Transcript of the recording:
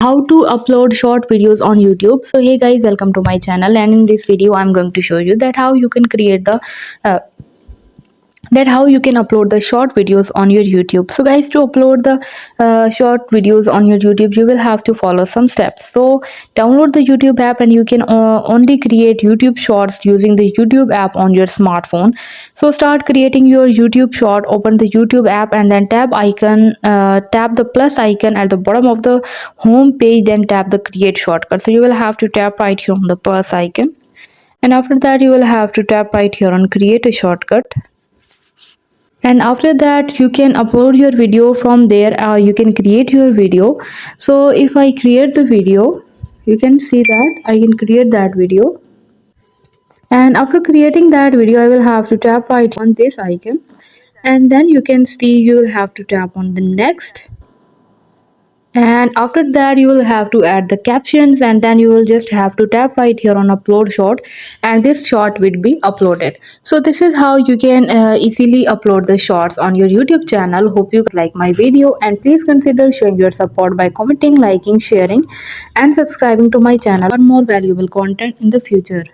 How to upload short videos on YouTube. So hey guys, welcome to my channel, and in this video I'm going to show you that how you can create the uh, how you can upload the short videos on your YouTube. So guys, to upload the short videos on your YouTube, you will have to follow some steps. So download the YouTube app, and you can only create YouTube shorts using the YouTube app on your smartphone. So start creating your YouTube short. Open the YouTube app and then tap the plus icon at the bottom of the home page, then tap the create shortcut. So you will have to tap right here on the plus icon, and after that you will have to tap right here on create a shortcut. And after that you can upload your video from there, or you can create your video. So if I create the video, you can see that I can create that video, and after creating that video I will have to tap right on this icon, and then you can see you will have to tap on the next, and after that you will have to add the captions, and then you will just have to tap right here on upload short, and this short will be uploaded. So this is how you can easily upload the shorts on your YouTube channel. Hope you like my video, and please consider showing your support by commenting, liking, sharing and subscribing to my channel for more valuable content in the future.